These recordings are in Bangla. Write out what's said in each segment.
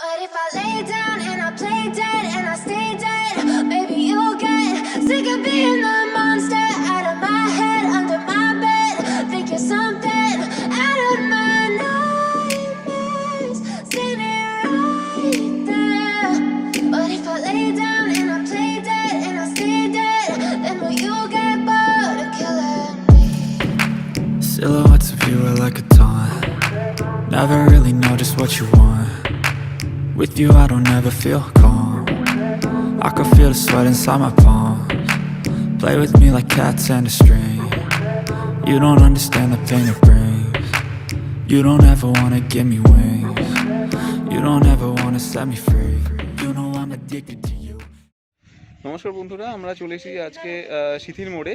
What if I lay down and I play dead and I stay dead? Baby, you'll get sick of being the monster out of my head, under my bed. Think you're something out of my nightmares, standing right there. What if I lay down and I play dead and I stay dead? Then will you get bored of killing me? Silhouettes of you are like a taunt. Never really know just what you want. With you I don't ever feel calm. I can feel the sweat inside my palms. Play with me like cats and a string. You don't understand the pain it brings. You don't ever wanna give me wings. You don't ever wanna set me free. You know I'm addicted to you. নমস্কার বন্ধুরা, আমরা চলে এসেছি আজকে শিথির মোড়ে।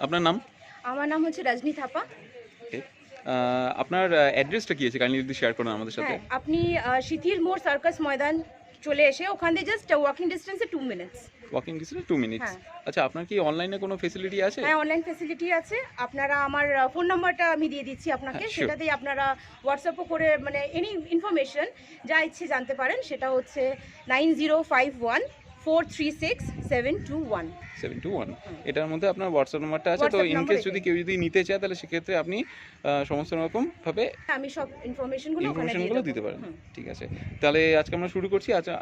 আপনার নাম? আমার নাম হচ্ছে রজনী থাপা। আপনার অ্যাড্রেসটা কি আছে, কাইন্ডলি যদি শেয়ার করেন আমাদের সাথে। আপনি শিথির মোড় সার্কাস ময়দান চলে এসে ওখান থেকে জাস্ট ওয়াকিং ডিস্টেন্সে 2 মিনিটস। ওয়াকিং ডিস্টেন্সে 2 মিনিটস। আচ্ছা, আপনার কি অনলাইনে কোনো ফ্যাসিলিটি আছে? হ্যাঁ, অনলাইন ফ্যাসিলিটি আছে। আপনারা আমার ফোন নাম্বারটা আমি দিয়ে দিচ্ছি আপনাকে, সেটাতেই আপনারা হোয়াটসঅ্যাপও করে মানে এনি ইনফরমেশন যা ইচ্ছে জানতে পারেন। সেটা হচ্ছে 9051436721। এটার মধ্যে আপনার হোয়াটসঅ্যাপ নাম্বারটা আছে। তো ইনকেস যদি কেউ যদি নিতে চায় তাহলে সেক্ষেত্রে আপনি সমস্ত রকম ভাবে আমি সব ইনফরমেশনগুলো দিতে পারেন। ঠিক আছে, তাহলে আজকে আমরা শুরু করছি। আচ্ছা,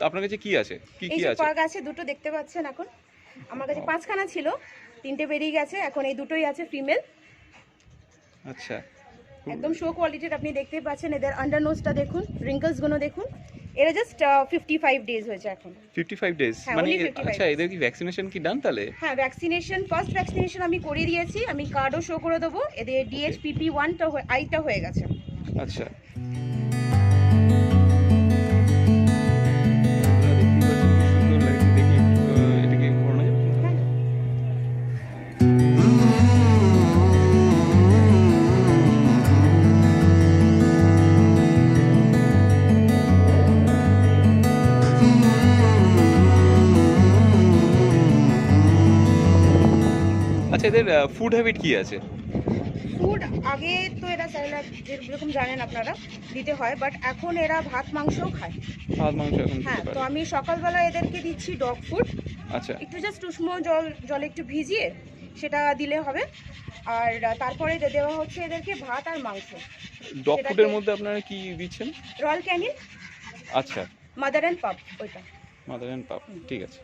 আপনার কাছে কি আছে, কি কি আছে? পার্ক আছে দুটো, দেখতে পাচ্ছেন। এখন আমার কাছে 5খানা ছিল, 3টে বেরিয়ে গেছে, এখন এই দুটোই আছে ফিমেল। আচ্ছা, একদম শো কোয়ালিটির, আপনি দেখতেই পাচ্ছেন। এদের আন্ডার নোজটা দেখুন, রিঙ্কলস গুলো দেখুন। এরা জাস্ট 55 ডেজ হয়েছে এখন। 55 ডেজ মানে? আচ্ছা, এদের কি ভ্যাকসিনেশন কি ডান তাহলে? হ্যাঁ, ভ্যাকসিনেশন, ফার্স্ট ভ্যাকসিনেশন আমি করিয়ে দিয়েছি। আমি কার্ডও শো করে দেবো। এদের DHPP1 টা আইটা হয়ে গেছে। আচ্ছা, এদের ফুড হ্যাবিট কি আছে? ফুড আগে তো এরা স্যালাড যেরকম জানেন আপনারা দিতে হয়, বাট এখন এরা ভাত মাংসও খায়। ভাত মাংস এখন? হ্যাঁ, তো আমি সকালবেলা এদেরকে দিচ্ছি ডগ ফুড। আচ্ছা, একটু জাস্ট উষ্ণ জলে একটু ভিজিয়ে সেটা দিলে হবে। আর তারপরে দেওয়া হচ্ছে এদেরকে ভাত আর মাংস। ডগ ফুডের মধ্যে আপনারা কি দিচ্ছেন? Royal Canin. আচ্ছা, মাদার অ্যান্ড পাপ, ওইটা মাদার অ্যান্ড পাপ। ঠিক আছে,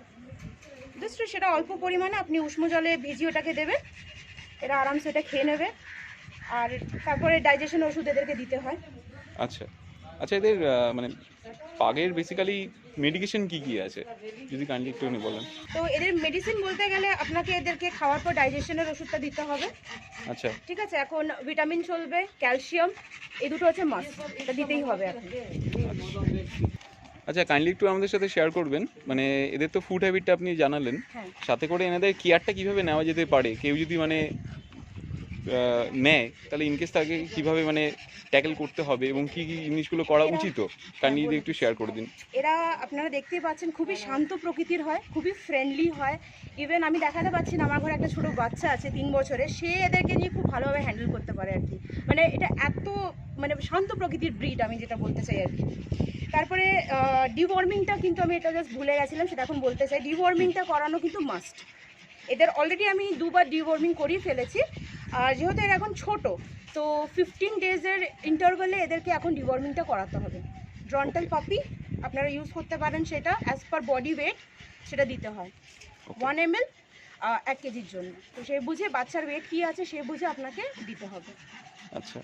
জাস্ট সেটা অল্প পরিমাণে আপনি উষ্ণ জলে ভিজিয়ে ওটাকে দেবেন। এরা আরামসে এটা খেয়ে নেবে। আর তারপরে ডাইজেশন ওষুধ এদেরকে দিতে হয়। আচ্ছা আচ্ছা, এদের মানে পাগের বেসিক্যালি মেডিকেশন কি কি আছে যদি কাইন্ডলি একটুখানি বলেন। তো এদের মেডিসিন বলতে গেলে আপনাকে এদেরকে খাওয়ার পর ডাইজেশনের ওষুধটা দিতে হবে। আচ্ছা, ঠিক আছে। এখন ভিটামিন চলবে, ক্যালসিয়াম, এই দুটো হচ্ছে মাস্ট, এটা দিতেই হবে এখন। আচ্ছা, কাইন্ডলি একটু আমাদের সাথে শেয়ার করবেন, মানে এদের তো ফুড হ্যাবিটটা আপনি জানালেন, সাথে করে এনাদের কেয়ারটা কিভাবে নেওয়া যেতে পারে, কেউ যদি মানে নেয় তাহলে ইনকেস তাকে কিভাবে মানে ট্যাকেল করতে হবে এবং কি কি জিনিসগুলো করা উচিত, কাইন্ডলি যদি একটু শেয়ার করে দিন। এরা আপনারা দেখতেই পাচ্ছেন খুবই শান্ত প্রকৃতির হয়, খুবই ফ্রেন্ডলি হয়। ইভেন আমি দেখাতে পাচ্ছি না, আমার ঘরে একটা ছোটো বাচ্চা আছে 3 বছরের, সে এদেরকে নিয়ে খুব ভালোভাবে হ্যান্ডেল করতে পারে আর কি। মানে এটা এত মানে শান্ত প্রকৃতির ব্রিড, আমি যেটা বলতে চাই আর কি। তারপরে ডিওয়ার্মিংটা কিন্তু আমি এটা জাস্ট ভুলে গেছিলাম, সেটা এখন বলতে চাই। ডিওয়ার্মিংটা করানো কিন্তু মাস্ট। এদের অলরেডি আমি 2বার ডিওয়ার্মিং করিয়ে ফেলেছি। আর যেহেতু এরা এখন ছোট, তো 15 ডেজের ইন্টারভ্যালে এদেরকে এখন ডিওয়ার্মিংটা করাতে হবে। ড্রন্টাল পাপি আপনারা ইউজ করতে পারেন, সেটা অ্যাজ পার বডি ওয়েট সেটা দিতে হয় 1 ml 1 কেজির জন্য। তো সে বুঝে, বাচ্চার ওয়েট কী আছে সে বুঝে আপনাকে দিতে হবে। আচ্ছা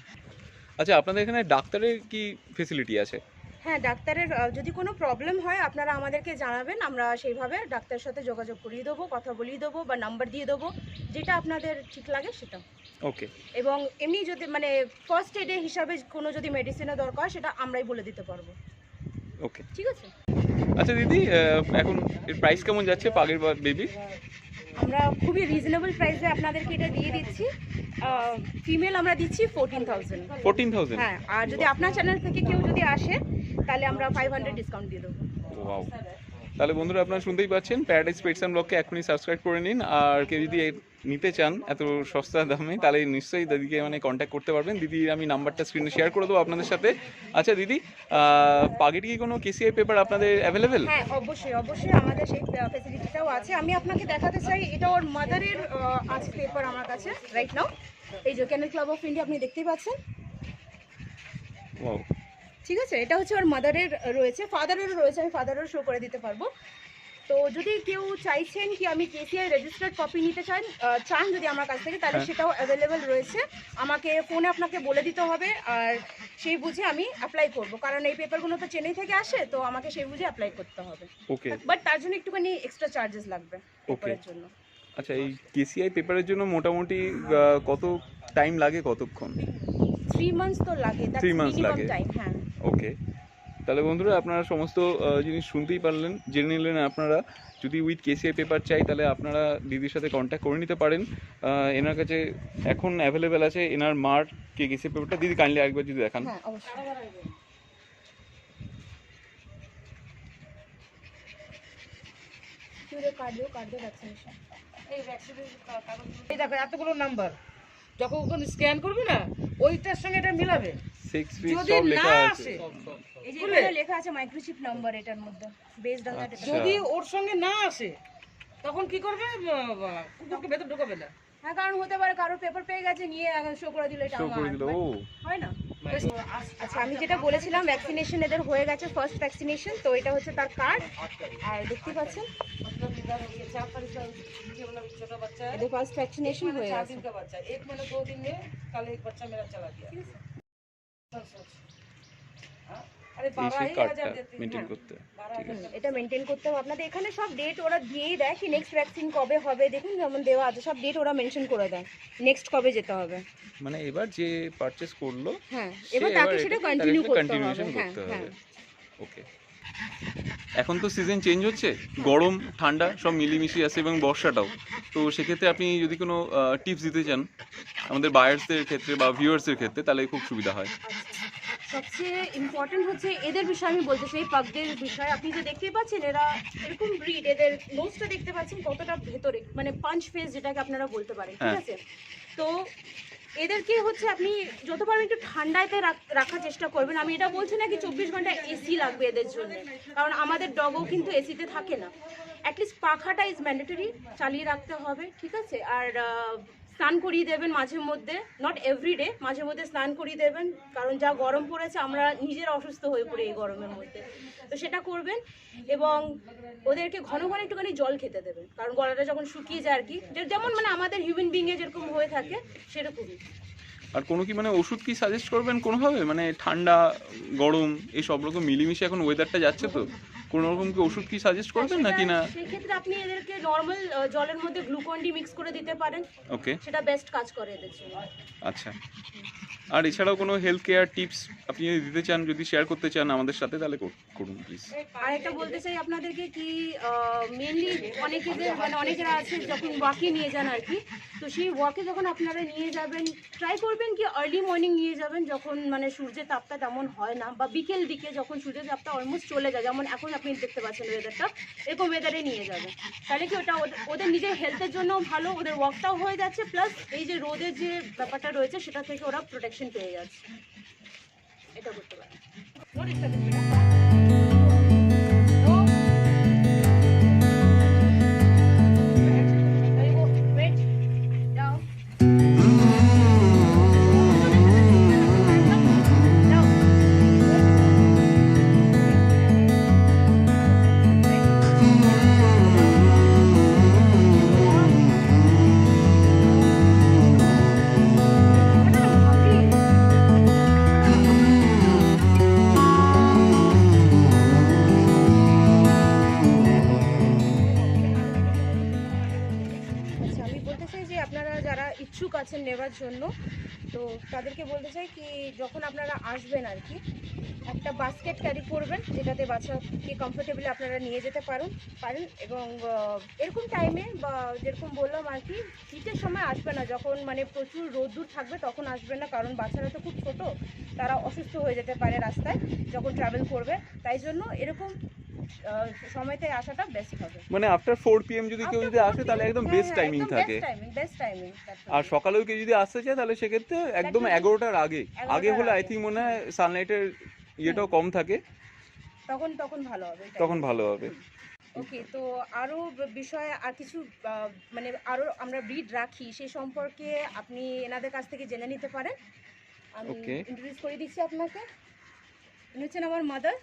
আচ্ছা, আপনাদের এখানে ডাক্তারের কি ফেসিলিটি আছে? হ্যাঁ, ডাক্তারের যদি কোনো প্রবলেম হয় আপনারা আমাদেরকে জানাবেন, আমরা সেইভাবে ডাক্তারের সাথে যোগাযোগ করিয়ে দেবো, কথা বলিয়ে দেবো বা নাম্বার দিয়ে দেবো, যেটা আপনাদের ঠিক লাগে সেটা। ওকে। এবং এমনি যদি মানে ফার্স্ট এডে হিসাবে কোনো যদি মেডিসিনের দরকার সেটা আমরাই বলে দিতে পারবো। ওকে, ঠিক আছে। আচ্ছা দিদি, এখন এর প্রাইস কেমন যাচ্ছে পাগের বা বেবি? আমরা খুবই রিজনেবল প্রাইসে আপনাদেরকে এটা দিয়ে দিচ্ছি। ফিমেল আমরা দিচ্ছি 14,000। হ্যাঁ, আর যদি আপনার চ্যানেল থেকে কেউ যদি আসে তাহলে আমরা 500 ডিসকাউন্ট দিয়ে দেবো। ওয়াও, তাহলে বন্ধুরা আপনারা শুনতেই পাচ্ছেন, প্যারাডাইস পেটস অ্যান্ড ব্লগকে এখনই সাবস্ক্রাইব করে নিন। আর কেউ যদি নিতে চান এত সস্তা দামে, তাহলে নিশ্চয়ই দিদিকে মানে কন্ট্যাক্ট করতে পারবেন। দিদি আমি নাম্বারটা স্ক্রিনে শেয়ার করে দেবো আপনাদের সাথে। আচ্ছা দিদি, পাগেটি কি কোনো কেসিআই পেপার আপনাদের অ্যাভেলেবেল? হ্যাঁ অবশ্যই অবশ্যই, আমাদের সেই ফেসিলিটিটাও আছে। আমি আপনাকে দেখাতে চাই, এটা ওর মাদারের আছে পেপার আমার কাছে রাইট নাও। এই যে ক্যানেল ক্লাব অফ ইন্ডিয়া আপনি দেখতেই পাচ্ছেন, ওয়াও, ঠিক আছে। এটা হচ্ছে ওর মাদারের রয়েছে, ফাদারেরও রয়েছে, আমি ফাদারেরও শো করে দিতে পারবো। তো যদি কেউ চাইছেন কি আমি কেসিআই রেজিস্টার্ড কপি নিতে চান যদি আমার কাছ থেকে, তাহলে সেটাও অ্যাভেলেবেল রয়েছে। আমাকে ফোনে আপনাকে বলে দিতে হবে, আর সেই বুঝে আমি অ্যাপ্লাই করব, কারণ এই পেপারগুলো তো চেন্নাই থেকে আসে, তো আমাকে সেই বুঝে অ্যাপ্লাই করতে হবে। ওকে। বাট তার জন্য একটুখানি এক্সট্রা চার্জেস লাগবে পেপারের জন্য। আচ্ছা, এই কেসিআই পেপারের জন্য মোটামুটি কত টাইম লাগে, কতক্ষণ? 3 months তো লাগে, 3 months লাগে। টাইম। হ্যাঁ ওকে। তাহলে বন্ধুরা আপনারা সমস্ত জিনিস শুনতেই পারলেন, জেনে নিলেন। আপনারা যদি উইথ কেসিআই পেপার চাই, তাহলে আপনারা দিদির সাথে কন্ট্যাক্ট করে নিতে পারেন। এনার কাছে এখন অ্যাভেলেবেল আছে এনার মার কেসিআই পেপারটা। দিদি কাইন্ডলি আরেকবার যদি দেখান। হ্যাঁ অবশ্যই। কার্ডিও ভ্যাকসিনেশন, এই দেখো এতগুলো নাম্বার, যখন ওখানে স্ক্যান করবে না ওইটার সঙ্গে এটা মিলাবে। 6 feet যদি সব না লেখা আছে। আসে, এই যে এখানে লেখা আছে মাইক্রোচিপ নাম্বার এটার মধ্যে, বেসড অন দ্যাট। যদি ওর সঙ্গে না আসে তখন কি করবে, কুকুরকে ভেতর ঢোকাবে না। হ্যাঁ, কারণ হতে পারে কারো পেপার পেয়ে গেছে, নিয়ে শো করে দিল, এটা শো করে দিল। ও হয় না। আচ্ছা, আমি যেটা বলেছিলাম ভ্যাকসিনেশন এদের হয়ে গেছে, ফার্স্ট ভ্যাকসিনেশন, তো এটা হচ্ছে তার কার্ড। আর দেখতে পাচ্ছেন এদের ফার্স্ট ভ্যাকসিনেশন হয়ে গেছে। এই কার্ডটা মেইনটেইন করতে, ঠিক আছে। এটা মেনটেন করতে হবে আপনাদের। এখানে সব ডেট ওরা দিয়েই দেয় কি নেক্সট ভ্যাকসিন কবে হবে, দেখুন যেমন দেওয়া আছে, সব ডেট ওরা মেনশন করে দেয়, নেক্সট কবে যেতে হবে। মানে এবার যে পারচেজ করলো, হ্যাঁ, এবার তাকে সেটা কন্টিনিউ করতে হবে। কন্টিনিউশন হ্যাঁ করতে হ্যাঁ। হবে। ওকে। এখন তো সিজন চেঞ্জ হচ্ছে, গরম ঠান্ডা সব মিলিমিশি আছে, এবং বর্ষাটাও। তো সেক্ষেত্রে আপনি যদি কোনো টিপস দিতে চান আমাদের বায়ার্সদের ক্ষেত্রে বা ভিউয়ার্সদের ক্ষেত্রে, তাহলে খুব সুবিধা হয়। সবচেয়ে ইম্পর্টেন্ট হচ্ছে এদের বিষয়ে আমি বলতে চাই, পাগদের বিষয়ে। আপনি যে দেখতেই পাচ্ছেন এরা এরকম ব্রিড, এদের নোজটা দেখতে পাচ্ছেন কতটা ভেতরে, মানে পাঞ্চ ফেস যেটাকে আপনারা বলতে পারেন, ঠিক আছে। তো এদেরকে হচ্ছে আপনি যত পারবেন একটু ঠান্ডাতে রাখার চেষ্টা করবেন। আমি এটা বলছি না কি 24 ঘন্টা এসি লাগবে এদের জন্য, কারণ আমাদের ডগও কিন্তু এসিতে থাকে না। অ্যাটলিস্ট পাখাটা ইজ ম্যান্ডেটরি, চালিয়ে রাখতে হবে, ঠিক আছে। আর স্নান করিয়ে দেবেন মাঝে মধ্যে, নট এভরিডে, মাঝে মধ্যে স্নান করিয়ে দেবেন, কারণ যা গরম পড়েছে আমরা নিজেরা অসুস্থ হয়ে পড়ি এই গরমের মধ্যে, তো সেটা করবেন। এবং ওদেরকে ঘন ঘন একটুখানি জল খেতে দেবেন, কারণ গলাটা যখন শুকিয়ে যায় আর কি, যেমন মানে আমাদের হিউম্যান বিংয়ে যেরকম হয়ে থাকে সেরকমই। আর কোনো কি মানে ওষুধ কি সাজেস্ট করবেন কোনোভাবে, মানে ঠান্ডা গরম এই সব রকম মিলিমিশে এখন ওয়েদারটা যাচ্ছে, তো কোনো রকম কি ওষুধ কি সাজেস্ট করবেন নাকি না? সেক্ষেত্রে আপনি এদেরকে নর্মাল জলের মধ্যে গ্লুকন ডি মিক্স করে দিতে পারেন। ওকে, সেটা বেস্ট কাজ করে এদের জন্য। আচ্ছা। আর এছাড়াও কোনো হেলথ কেয়ার টিপস আপনি যদি দিতে চান, যদি শেয়ার করতে চান আমাদের সাথে, তাহলে করুন প্লিজ। আর একটা বলতে চাই আপনাদেরকে কি, মেনলি অনেকেরা আছে যখন ওয়াকে নিয়ে যান আর কি, তো সেই ওয়াকে যখন আপনারা নিয়ে যাবেন ট্রাই করবেন কি আর্লি মর্নিং নিয়ে যাবেন, যখন মানে সূর্যের তাপটা তেমন হয় না, বা বিকেল দিকে যখন সূর্যের তাপটা অলমোস্ট চলে যায়, যেমন এখন আপনি দেখতে পাচ্ছেন ওয়েদারটা, এরকম ওয়েদারে নিয়ে যাবেন। তাহলে কি ওটা ওদের নিজের হেলথের জন্য ভালো, ওদের ওয়াকটাও হয়ে যাচ্ছে, প্লাস এই যে রোদের যে ব্যাপারটা রয়েছে সেটা থেকে ওরা প্রোটেকশন পেয়ে যাচ্ছে। এটা করতে পারেন। ইচ্ছুক আছেন নেওয়ার জন্য, তো তাদেরকে বলতে চাই কি যখন আপনারা আসবেন আর কি, একটা বাস্কেট ক্যারি করবেন, যেটাতে বাচ্চাকে কমফোর্টেবলি আপনারা নিয়ে যেতে পারেন এবং এরকম টাইমে বা যেরকম বললাম আর কি, শীতের সময় আসবে না, যখন মানে প্রচুর রোদ্দুর থাকবে তখন আসবেন না, কারণ বাচ্চারা তো খুব ছোট, তারা অসুস্থ হয়ে যেতে পারে রাস্তায় যখন ট্রাভেল করবে। তাই জন্য এরকম সময়তে আসাটা বেশি হবে। মানে আফটার 4 PM যদি কেউ যদি আসে তাহলে একদম বেস্ট টাইমিং থাকে। Best timing. আর সকালেও কেউ যদি আসতে চায় তাহলে সেক্ষেত্রে একদম 11টার আগে হলে আই থিঙ্ক মনে হয় সানলাইটের ইয়েটাও কম থাকে, তখন ভালো হবে। তখন ভালো হবে। ওকে, তো আরও বিষয়ে আর কিছু মানে আরও আমরা ব্রিড রাখি, সেই সম্পর্কে আপনি এনাদের কাছ থেকে জেনে নিতে পারেন। আমি ইন্ট্রোডিউস করে দিচ্ছি আপনাকে। উনি হচ্ছেন আমার মাদার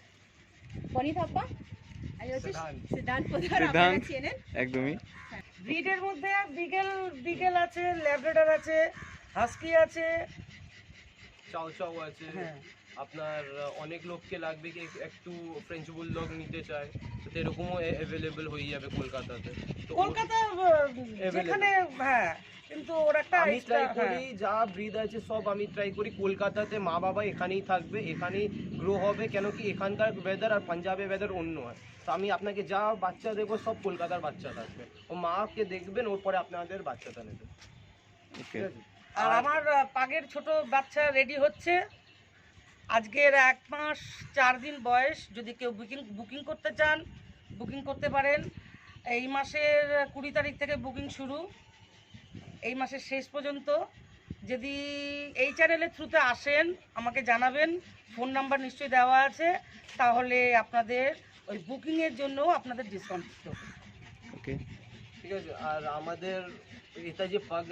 বনি থাপ্পা, আমি হচ্ছে সিদ্ধান্ত পোদ্দার, আপনারা চেনেন একদমই। ব্রিডের মধ্যে বিগেল আছে, ল্যাব্রাডর আছে, হাস্কি আছে, চাও চাও আছে। হ্যাঁ। আপনার অনেক লোককে লাগবে কি একটু ফ্রেঞ্চ বুলডগ নিতে চায়, তো এরকমও অ্যাভেলেবল হয়ে যাবে কলকাতাতে। তো কলকাতা যেখানে, হ্যাঁ, কিন্তু ওর একটা আমি ট্রাই করি যা ব্রিড আছে সব আমি ট্রাই করি কলকাতাতে। মা বাবা এখানেই থাকবে, এখানেই গ্রো হবে, কেন কি এখানকার ওয়েদার আর পাঞ্জাবের ওয়েদার অন্য হয়। তো আমি আপনাকে যা বাচ্চা দেবো সব কলকাতার বাচ্চা থাকবে, ও মাকে দেখবেন, ওর পরে আপনাদের বাচ্চাটা নেবেন। ঠিক আছে। আর আমার পাগের ছোট বাচ্চা রেডি হচ্ছে, আজকের 1 মাস 4 দিন বয়স। যদি কেউ বুকিং করতে চান বুকিং করতে পারেন। এই মাসের 20 তারিখ থেকে বুকিং শুরু, এই মাসের শেষ পর্যন্ত। যদি এই চ্যানেলের থ্রুতে আসেন আমাকে জানাবেন, ফোন নাম্বার নিশ্চয়ই দেওয়া আছে, তাহলে আপনাদের ওই বুকিংয়ের জন্য আপনাদের ডিসকাউন্ট হবে। ওকে, ঠিক আছে। আর আমাদের এটা যে পাগ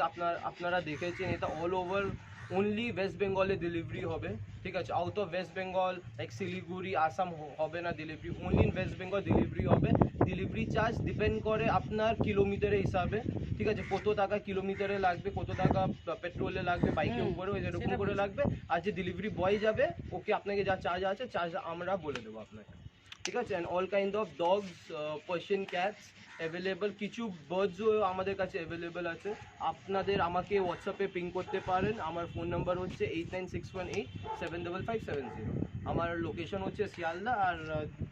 আপনারা দেখেছেন, এটা অল ওভার অনলি ওয়েস্ট বেঙ্গলে ডেলিভারি হবে। ঠিক আছে, out of West Bengal like Siliguri Assam হবে না delivery, only in West Bengal delivery হবে। ডেলিভারি চার্জ ডিপেন্ড করে আপনার কিলোমিটারের হিসাবে। ঠিক আছে, কত টাকা কিলোমিটারে লাগবে, কত টাকা পেট্রোলে লাগবে, বাইকের উপরে এরকম করে লাগবে। আর যে ডেলিভারি বয় যাবে ওকে আপনাকে যা চার্জ আছে চার্জ আমরা বলে দেবো আপনাকে। ঠিক আছে। And all kind of dogs, Persian cats available, কিছু বার্ডসও আমাদের কাছে অ্যাভেলেবল আছে। আপনাদের আমাকে হোয়াটসঅ্যাপে পিং করতে পারেন। আমার ফোন নাম্বার হচ্ছে 8961875570। আমার লোকেশন হচ্ছে শিয়ালদা, আর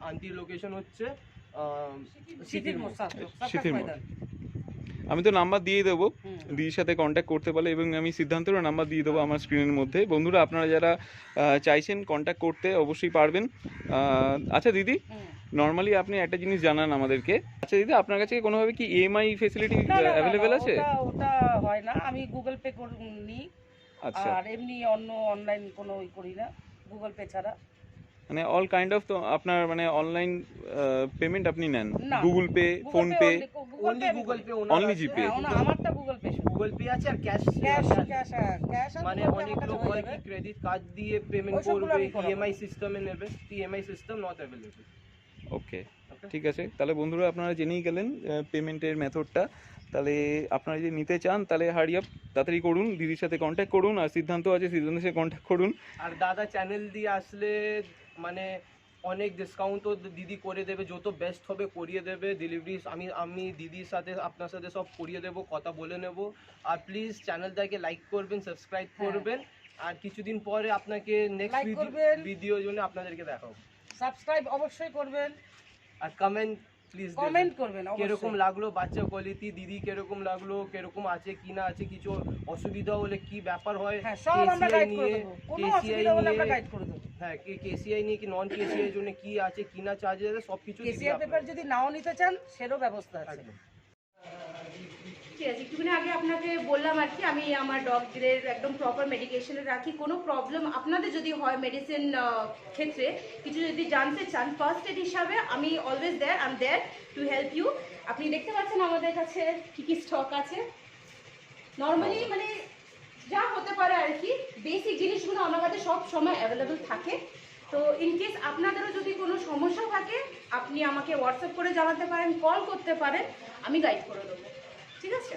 আন্টির লোকেশন হচ্ছে শীতের শীতের মোড়। আমি তো নাম্বার দিয়ে দেবো, দিদির সাথে কন্ট্যাক্ট করতে পারলে, এবং আমি সিদ্ধান্তেরও নাম্বার দিয়ে দেবো আমার স্ক্রিনের মধ্যে। বন্ধুরা আপনারা যারা চাইছেন কন্ট্যাক্ট করতে অবশ্যই পারবেন। আচ্ছা দিদি, নর্মালি আপনি একটা জিনিস জানান আমাদেরকে। আচ্ছা দিদি, আপনার কাছে কোনোভাবে কি EMI ফেসিলিটি অ্যাভেলেবেল আছে? ওটা হয় না, আমি গুগল পে নিই। আচ্ছা, আর এমনি অন্য অনলাইন কোনো করি না গুগল পে ছাড়া। মানে অল কাইন্ড অফ, তো আপনার মানে অনলাইন পেমেন্ট আপনি নেন? Google Pay, PhonePe? Only Google Pay, only GPay? আমারটা গুগল পে, গুগল পে আছে। আর ক্যাশ মানে অনেক লোক হয় কি ক্রেডিট কার্ড দিয়ে পেমেন্ট করবে, EMI সিস্টেমে নেবে, EMI সিস্টেম নট অ্যাভেলেবল। ওকে, ঠিক আছে। তাহলে বন্ধুরা আপনারা জেনেই গেলেন পেমেন্টের মেথডটা। তাহলে আপনারা যদি নিতে চান তাহলে হারি আপ, তাড়াতাড়ি করুন, দিদির সাথে কন্ট্যাক্ট করুন। আর সিদ্ধান্ত আছে, সিদ্ধান্তের সাথে কন্ট্যাক্ট করুন। আর দাদা চ্যানেল দিয়ে আসলে মানে অনেক ডিসকাউন্টও দিদি করে দেবে, যত বেস্ট হবে করিয়ে দেবে। ডেলিভারি আমি দিদির সাথে আপনার সাথে সব করিয়ে দেবো, কথা বলে নেব। আর প্লিজ চ্যানেলটাকে লাইক করবেন, সাবস্ক্রাইব করবেন। আর কিছুদিন পরে আপনাকে নেক্সট ভিডিওর জন্য আপনাদেরকে দেখাবো। সাবস্ক্রাইব অবশ্যই করবেন, আর কমেন্ট প্লিজ কমেন্ট করবেন কিরকম লাগলো বাচ্চা কোয়ালিটি, দিদি কিরকম লাগলো, কিরকম আছে কি না আছে, কিছু অসুবিধা হলে কি ব্যাপার হয়, হ্যাঁ সব আমরা গাইড করে দেব, কোনো অসুবিধা হলে আমরা গাইড করে দেব। হ্যাঁ, কেসিআই নিয়ে কি নন কেসিআই জন্য কি আছে কি না চার্জ আছে সব কিছু। কেসিআই পেপার যদি নাও নিতে চান সেরও ব্যবস্থা আছে। ঠিক আছে, একটুখানি আগে আপনাকে বললাম আর কি, আমি আমার ডগদের একদম প্রপার মেডিকেশনে রাখি। কোনো প্রবলেম আপনাদের যদি হয় মেডিসিন ক্ষেত্রে কিছু যদি জানতে চান, ফার্স্ট এড হিসাবে আমি always there, I am there to help you. আপনি দেখতে পাচ্ছেন আমাদের কাছে কী কী স্টক আছে। নর্মালি মানে যা হতে পারে আর কি, বেসিক জিনিসগুলো আমার কাছে সব সময় অ্যাভেলেবেল থাকে। তো ইনকেস আপনাদেরও যদি কোনো সমস্যা থাকে আপনি আমাকে হোয়াটসঅ্যাপ করে জানাতে পারেন, কল করতে পারেন, আমি গাইড করে দেবো। ঠিক আছে।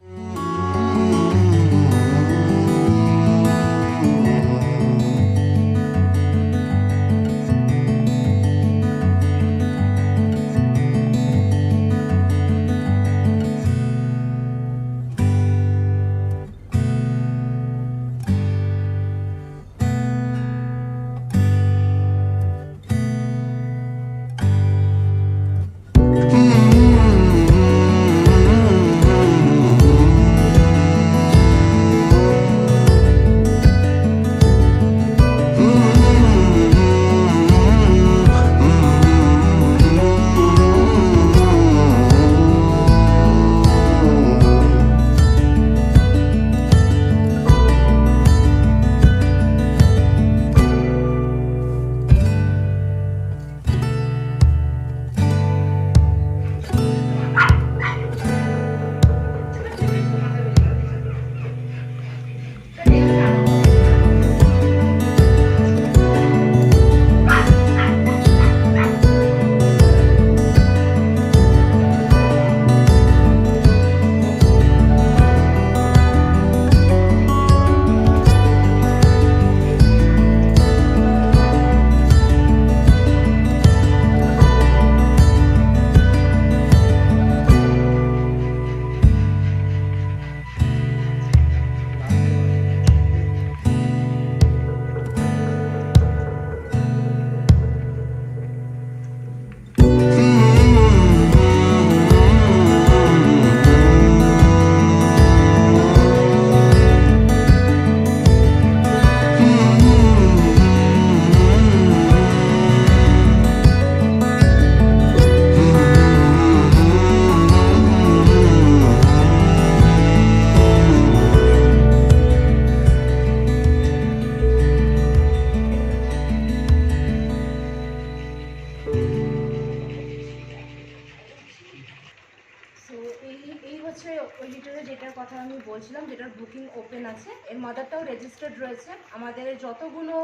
যেটার কথা আমি বলছিলাম, যেটার বুকিং ওপেন আছে, এর মাদারটাও রেজিস্টার্ড রয়েছে। আমাদের যতগুলো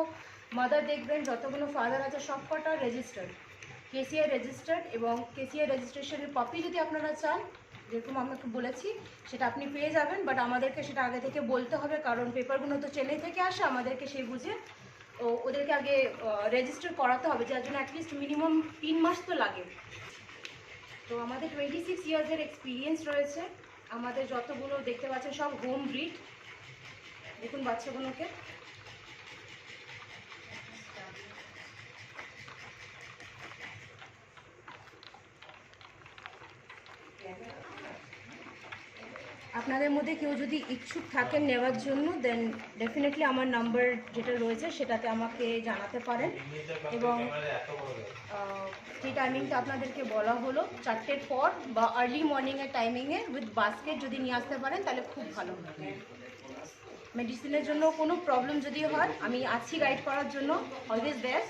মাদার দেখবেন, যতগুলো ফাদার আছে, সব কটা রেজিস্টার্ড, কেসিআই রেজিস্টার্ড। এবং কেসিআই রেজিস্ট্রেশনের কপি যদি আপনারা চান, যেরকম আপনাকে বলেছি, সেটা আপনি পেয়ে যাবেন। বাট আমাদেরকে সেটা আগে থেকে বলতে হবে, কারণ পেপারগুলো তো চেন্নাই থেকে আসে, আমাদেরকে সেই বুঝে ওদেরকে আগে রেজিস্টার করাতে হবে, যার জন্য অ্যাটলিস্ট মিনিমাম 3 মাস তো লাগে। তো আমাদের 26 ইয়ার্সের এক্সপিরিয়েন্স রয়েছে। আমাদের যতগুলো দেখতে পাচ্ছেন সব হোম ব্রিড। দেখুন বাচ্চাগুলোকে। আপনাদের মধ্যে কেউ যদি ইচ্ছুক থাকেন নেওয়ার জন্য, দেন ডেফিনেটলি আমার নাম্বার যেটা রয়েছে সেটাতে আমাকে জানাতে পারেন। এবং যে টাইমিংটা আপনাদেরকে বলা হলো 4টের পর বা আর্লি মর্নিংয়ের টাইমিংয়ে উইথ বাস্কেট যদি নিয়ে আসতে পারেন তাহলে খুব ভালো হবে। মেডিসিনের জন্য কোনো প্রবলেম যদি হয়, আমি আছি গাইড করার জন্য, অলওয়েজ দেয়ার।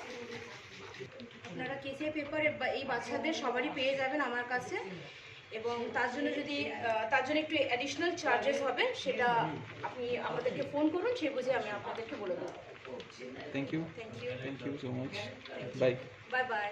আপনারা কেসিআই পেপার এই বাচ্চাদের সবারই পেয়ে যাবেন আমার কাছে। এবং তার জন্য একটু অ্যাডিশনাল চার্জেস হবে, সেটা আপনি আমাদেরকে ফোন করুন, সে বুঝে আমি আপনাদেরকে বলে দেবো। Thank you thank you so much, bye. Bye by.